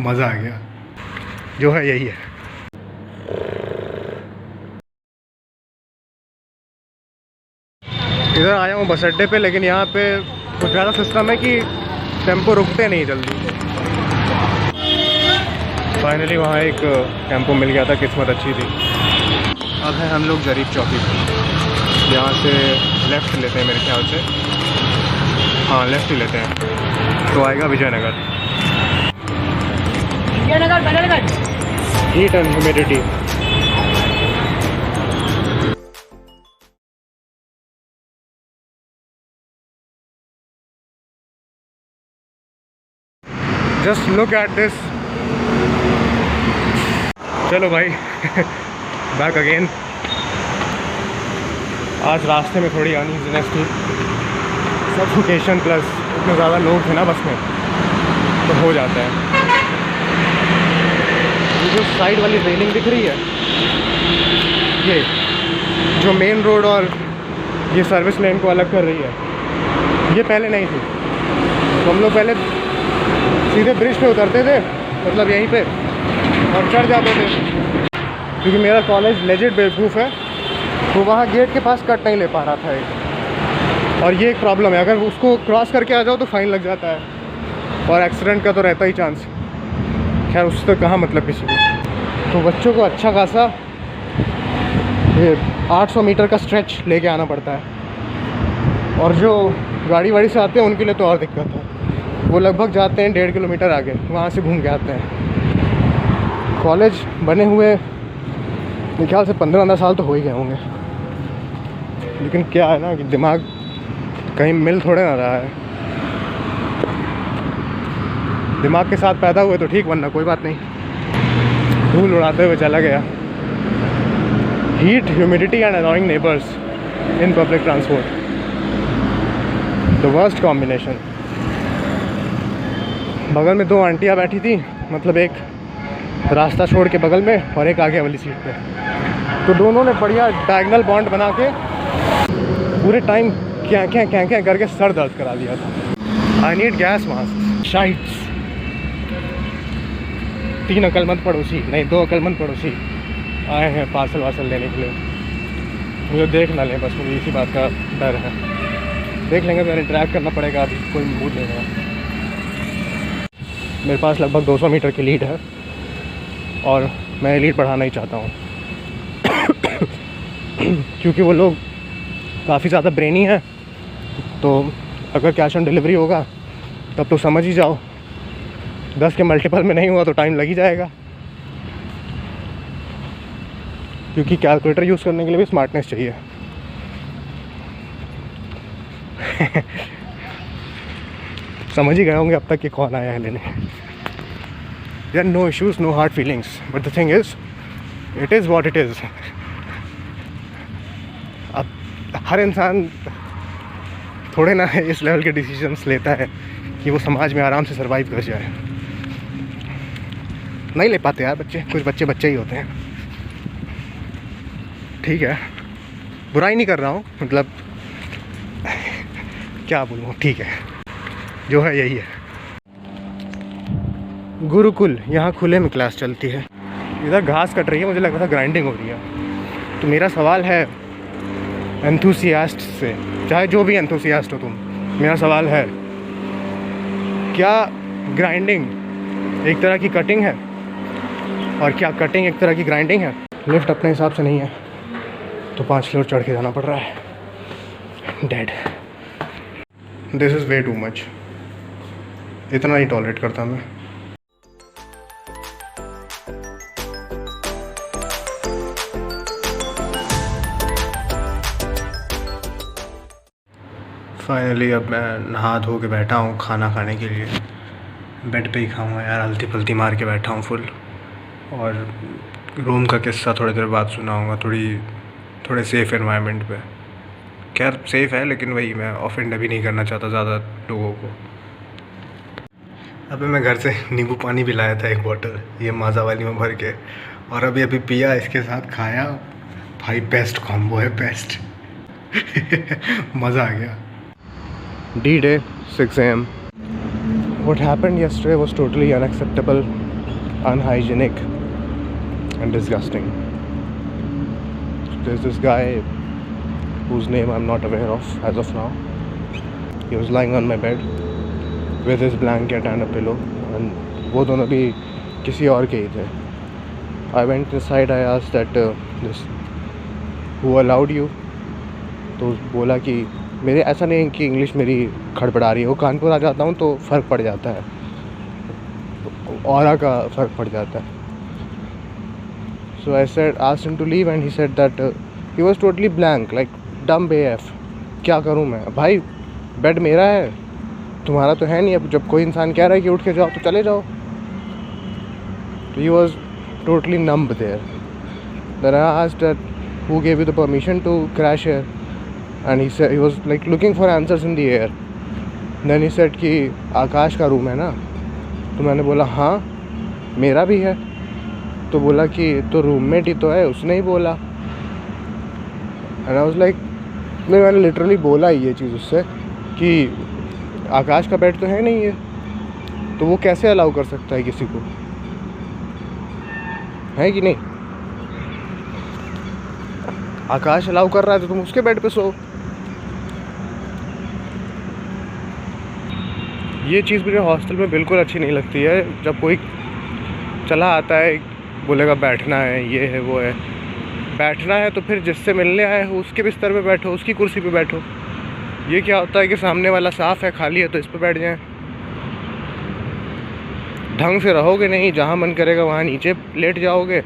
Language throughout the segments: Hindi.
मज़ा आ गया। जो है यही है। इधर आया हूँ बस अड्डे पे, लेकिन यहाँ पे कुछ ज़्यादा सिस्टम है कि टेम्पो रुकते नहीं जल्दी। फाइनली वहाँ एक टेम्पो मिल गया था, किस्मत अच्छी थी। अब है हम लोग गरीब चौकी पे। यहाँ से लेफ़्ट लेते हैं मेरे ख्याल से, हाँ लेफ़्ट ही लेते हैं तो आएगा Vijayanagar. Heat and humidity. Just look at this. चलो भाई बैक अगेन। आज रास्ते में थोड़ी अनईजीनेस थी, सफोकेशन प्लस इतने ज़्यादा लोग थे ना बस में, तो हो जाता है। ये जो साइड वाली रेलिंग दिख रही है, ये जो मेन रोड और ये सर्विस लेन को अलग कर रही है, ये पहले नहीं थी। तो हम लोग पहले सीधे ब्रिज पे उतरते थे, मतलब यहीं पे, और चढ़ जाते थे। क्योंकि मेरा कॉलेज लेजिट बेवकूफ़ है, तो वहाँ गेट के पास कट नहीं ले पा रहा था एक। और ये एक प्रॉब्लम है, अगर उसको क्रॉस करके आ जाओ तो फ़ाइन लग जाता है, और एक्सीडेंट का तो रहता ही चांस। खैर उससे तो कहाँ मतलब किसी को। तो बच्चों को अच्छा खासा ये 800 मीटर का स्ट्रेच लेके आना पड़ता है, और जो गाड़ी वाड़ी से आते हैं उनके लिए तो और दिक्कत है। वो लगभग जाते हैं 1.5 किलोमीटर आगे, वहाँ से घूम के आते हैं। कॉलेज बने हुए मेरे ख्याल से 15-15 साल तो हो ही गए होंगे, लेकिन क्या है ना कि दिमाग कहीं मिल थोड़े ना रहा है। दिमाग के साथ पैदा हुए तो ठीक, वरना कोई बात नहीं। धूल उड़ाते हुए चला गया। Heat, humidity and annoying neighbours in public transport, the worst combination. बगल में 2 आंटियाँ बैठी थी, मतलब एक रास्ता छोड़ के बगल में और एक आगे वाली सीट पे। तो दोनों ने बढ़िया डायगोनल बॉन्ड बना के पूरे टाइम क्या करके सर दर्द करा दिया था। I need gas mask. शाइट्स। 3 अक्लमंद पड़ोसी, नहीं 2 अक्लमंद पड़ोसी आए हैं पार्सल वार्सल लेने के लिए। मुझे देख ना लें बस, मुझे इसी बात का डर है। देख लेंगे तो इंटरेक्ट करना पड़ेगा, अभी कोई मूड नहीं है। मेरे पास लगभग 200 मीटर की लीड है, और मैं लीड बढ़ाना ही चाहता हूँ क्योंकि वो लोग काफ़ी ज़्यादा ब्रेनी हैं। तो अगर कैश ऑन डिलीवरी होगा तब तो समझ ही जाओ, 10 के मल्टीपल में नहीं हुआ तो टाइम लग ही जाएगा। क्योंकि कैलकुलेटर यूज़ करने के लिए भी स्मार्टनेस चाहिए। समझ ही गए होंगे अब तक कि कौन आया है लेने। यार no issues, no hard feelings, but the thing is it is what it is. अब हर इंसान थोड़े ना इस लेवल के डिसीजंस लेता है कि वो समाज में आराम से सर्वाइव कर जाए। नहीं ले पाते यार बच्चे, कुछ बच्चे बच्चे ही होते हैं। ठीक है, बुराई नहीं कर रहा हूँ, मतलब क्या बोलूँ, ठीक है, जो है यही है। गुरुकुल, यहाँ खुले में क्लास चलती है। इधर घास कट रही है, मुझे लग रहा था ग्राइंडिंग हो रही है। तो मेरा सवाल है एंथुसियास्ट से, चाहे जो भी एंथुसियास्ट हो तुम, मेरा सवाल है क्या ग्राइंडिंग एक तरह की कटिंग है, और क्या कटिंग एक तरह की ग्राइंडिंग है? लिफ्ट अपने हिसाब से नहीं है, तो 5 फ्लोर चढ़ के जाना पड़ रहा है। Dead. This is way too much. इतना नहीं टॉलरेट करता मैं। फाइनली अब मैं नहा धो के बैठा हूँ खाना खाने के लिए। बेड पे ही खाऊंगा यार, हल्ती पल्ती मार के बैठा हूँ फुल। और रूम का किस्सा थोड़ी देर बाद सुनाऊंगा, थोड़े सेफ़ एनवायरनमेंट पे। खैर सेफ़ है, लेकिन वही मैं ऑफेंड भी नहीं करना चाहता ज़्यादा लोगों को। अभी मैं घर से नींबू पानी भी लाया था 1 बॉटल, ये माज़ा वाली में भर के, और अभी पिया, इसके साथ खाया। भाई बेस्ट कॉम्बो है, बेस्ट। मज़ा आ गया। D-Day 6 AM। what happened yesterday was totally unacceptable, unhygienic and disgusting. There's this guy whose name I'm not aware of as of now. He was lying on my bed with his blanket and a pillow, and वो दोनों भी किसी और के ही थे. I went inside, I asked that this who allowed you. तो बोला कि मेरे ऐसा नहीं है कि इंग्लिश मेरी खड़बड़ा रही है, वो कानपुर आ जाता हूँ तो फ़र्क पड़ जाता है, ऑरा का फ़र्क पड़ जाता है. So I said, asked him to leave and he said that he was totally blank, like dumb AF. क्या करूँ मैं भाई, बेड मेरा है, तुम्हारा तो है नहीं. अब जब कोई इंसान कह रहा है कि उठ के जाओ तो चले जाओ. तो he was totally numb there. Then I asked that who gave you the permission to crash here, and he said he was like looking for answers in the air. Then he said कि आकाश का रूम है ना. तो मैंने बोला हाँ मेरा भी है. तो बोला कि तो रूममेट ही तो है, उसने ही बोला. and I was like मैंने लिटरली बोला ही ये चीज़ उससे कि आकाश का बेड तो है नहीं है, तो वो कैसे अलाउ कर सकता है किसी को, है कि नहीं. आकाश अलाउ कर रहा है तो तुम उसके बेड पे सो. ये चीज़ मुझे हॉस्टल में बिल्कुल अच्छी नहीं लगती है. जब कोई चला आता है बोलेगा बैठना है, ये है वो है. बैठना है तो फिर जिससे मिलने आए हो उसके बिस्तर पे बैठो, उसकी कुर्सी पे बैठो. ये क्या होता है कि सामने वाला साफ़ है, खाली है तो इस पे बैठ जाएं. ढंग से रहोगे नहीं, जहाँ मन करेगा वहाँ नीचे लेट जाओगे.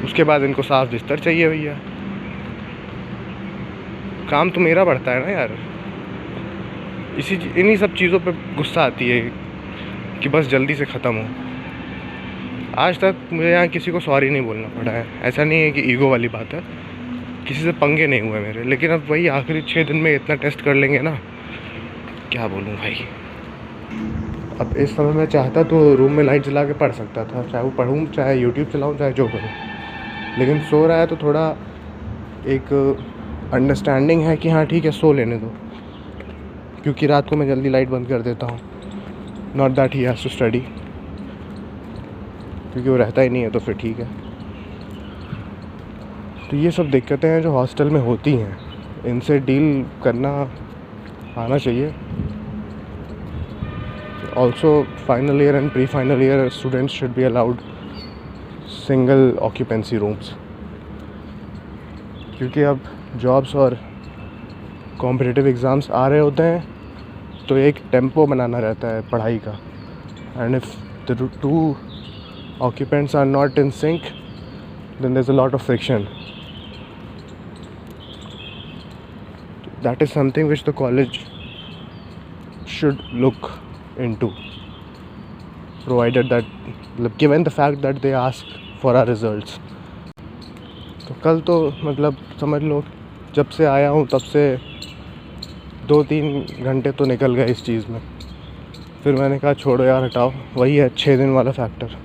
उसके बाद इनको साफ बिस्तर चाहिए भैया. काम तो मेरा बढ़ता है ना यार. इन्हीं सब चीज़ों पे गुस्सा आती है कि बस जल्दी से ख़त्म हो. आज तक मुझे यहाँ किसी को सॉरी नहीं बोलना पड़ा है. ऐसा नहीं है कि ईगो वाली बात है, किसी से पंगे नहीं हुए मेरे. लेकिन अब वही आखिरी 6 दिन में इतना टेस्ट कर लेंगे ना, क्या बोलूँ भाई. अब इस समय मैं चाहता तो रूम में लाइट जला के पढ़ सकता था, चाहे वो पढ़ूँ चाहे यूट्यूब चलाऊँ चाहे जो करूँ. लेकिन सो रहा है तो थोड़ा एक अंडरस्टैंडिंग है कि हाँ ठीक है सो लेने दो, क्योंकि रात को मैं जल्दी लाइट बंद कर देता हूँ. Not that he has to study, क्योंकि वो रहता ही नहीं है तो फिर ठीक है. तो ये सब दिक्कतें हैं जो हॉस्टल में होती हैं, इनसे डील करना आना चाहिए. Also final year and pre final year students should be allowed single occupancy rooms, क्योंकि अब जॉब्स और कॉम्पिटिटिव एग्ज़ाम्स आ रहे होते हैं तो एक टेम्पो बनाना रहता है पढ़ाई का. And if the two occupants are not in sync, then there's a lot of friction. That is something which the college should look into, provided that, given the fact that they ask for our results. तो कल तो मतलब समझ लो जब से आया हूँ तब से 2-3 घंटे तो निकल गए इस चीज़ में. फिर मैंने कहा छोड़ो यार हटाओ, वही है 6 दिन वाला फैक्टर.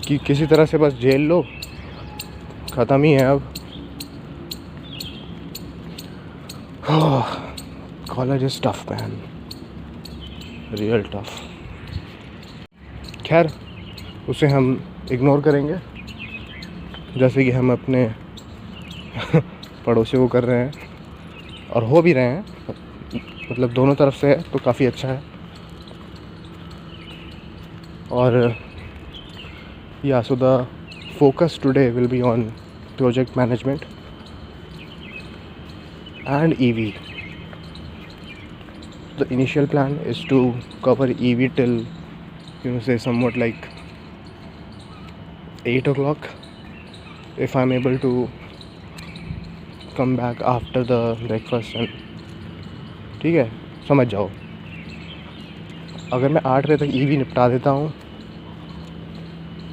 कि किसी तरह से बस झेल लो, ख़त्म ही है अब. College is tough man, real tough. खैर उसे हम इग्नोर करेंगे, जैसे कि हम अपने पड़ोसियों को कर रहे हैं और हो भी रहे हैं. मतलब दोनों तरफ से है तो काफ़ी अच्छा है. और yeah, so the focus today will be on project management and EV. The initial plan is to cover EV till say somewhat like 8 o'clock, if I'm able to come back after the breakfast. and ठीक है समझ जाओ, अगर मैं 8 बजे तक EV निपटा देता हूँ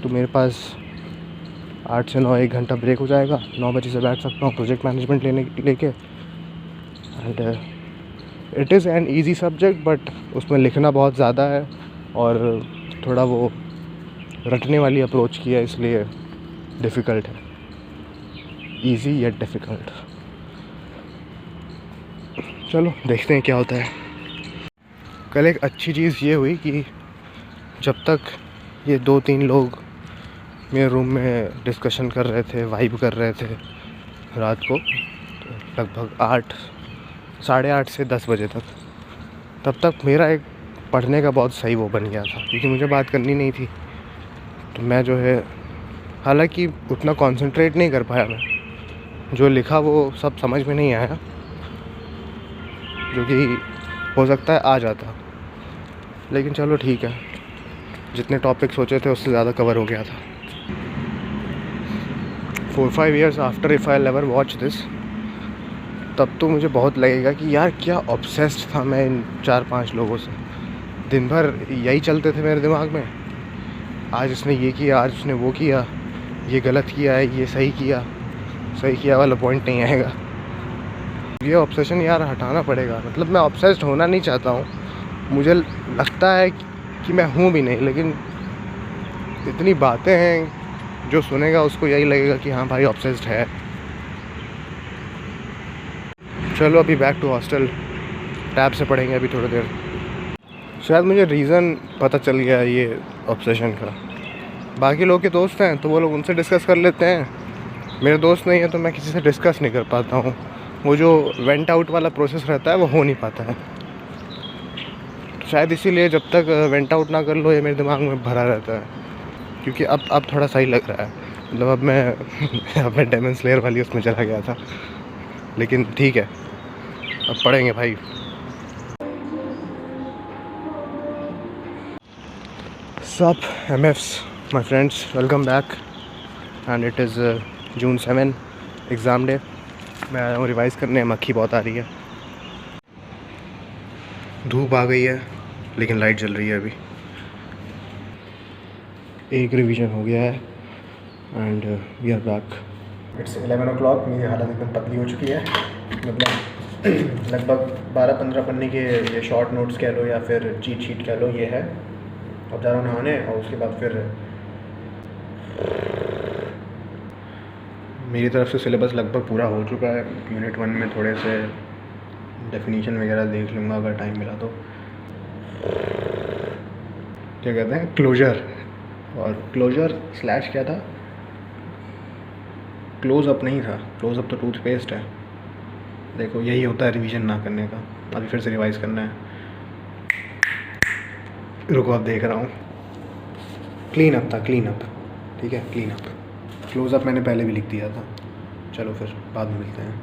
तो मेरे पास 8 से 9 1 घंटा ब्रेक हो जाएगा. 9 बजे से बैठ सकता हूँ प्रोजेक्ट मैनेजमेंट लेके. And it is an easy subject, but उसमें लिखना बहुत ज़्यादा है और थोड़ा वो रटने वाली अप्रोच की है, इसलिए डिफ़िकल्ट है. इजी या डिफ़िकल्ट। चलो देखते हैं क्या होता है। कल एक अच्छी चीज़ ये हुई कि जब तक ये 2-3 लोग मेरे रूम में डिस्कशन कर रहे थे, वाइब कर रहे थे रात को, तो लगभग 8, साढ़े 8 से 10 बजे तक, तब तक मेरा एक पढ़ने का बहुत सही वो बन गया था, क्योंकि मुझे बात करनी नहीं थी। तो मैं जो है, हालांकि उतना कंसंट्रेट नहीं कर पाया, मैं जो लिखा वो सब समझ में नहीं आया, जो कि हो सकता है आ जाता, लेकिन चलो ठीक है, जितने टॉपिक सोचे थे उससे ज़्यादा कवर हो गया था। 4-5 years after if I ever watch this, तब तो मुझे बहुत लगेगा कि यार क्या ऑब्सेस्ड था मैं इन 4-5 लोगों से। दिन भर यही चलते थे मेरे दिमाग में, आज इसने ये किया, आज उसने वो किया, ये गलत किया है, ये सही किया वाला पॉइंट नहीं आएगा। ये ऑब्सेशन यार हटाना पड़ेगा। मतलब मैं ऑब्सेस्ड होना नहीं चाहता हूँ, मुझे लगता है कि मैं हूँ भी नहीं, लेकिन इतनी बातें हैं, जो सुनेगा उसको यही लगेगा कि हाँ भाई ऑब्सेस्ड है। चलो अभी बैक टू हॉस्टल, टैब से पढ़ेंगे अभी थोड़ी देर। शायद मुझे रीज़न पता चल गया ये ऑब्सेशन का। बाकी लोग के दोस्त हैं तो वो लोग उनसे डिस्कस कर लेते हैं, मेरे दोस्त नहीं है तो मैं किसी से डिस्कस नहीं कर पाता हूँ। वो जो वेंट आउट वाला प्रोसेस रहता है वो हो नहीं पाता है। शायद इसीलिए जब तक वेंट आउट ना कर लो ये मेरे दिमाग में भरा रहता है, क्योंकि अब थोड़ा सही लग रहा है। मतलब अब मैं डेमन स्लेयर वाली उसमें चला गया था, लेकिन ठीक है, अब पढ़ेंगे भाई। Sup MFs, my friends, welcome back and it is June 7 exam day. मैं आया हूँ रिवाइज़ करने, मक्खी बहुत आ रही है, धूप आ गई है लेकिन लाइट जल रही है। अभी एक रिवीजन हो गया है and we are back. It's 11 o'clock। मेरी हालत एकदम पतली हो चुकी है, मतलब लगभग 12-15 पन्ने के ये शॉर्ट नोट्स कह लो या फिर चीट शीट कह लो, ये है। अब जा रहा हूँ नहाने और उसके बाद फिर मेरी तरफ से सिलेबस लगभग पूरा हो चुका है। यूनिट 1 में थोड़े से डेफिनेशन वगैरह देख लूँगा अगर टाइम मिला तो। क्या कहते हैं, क्लोजर, और क्लोजर स्लैश क्या था, क्लोज अप नहीं था, क्लोज अप तो टूथपेस्ट है। देखो यही होता है रिवीजन ना करने का। अभी फिर से रिवाइज़ करना है। रुको अब देख रहा हूँ। क्लीन अप था, क्लीन अप, ठीक है, क्लीन अप। क्लोज अप मैंने पहले भी लिख दिया था। चलो फिर बाद में मिलते हैं।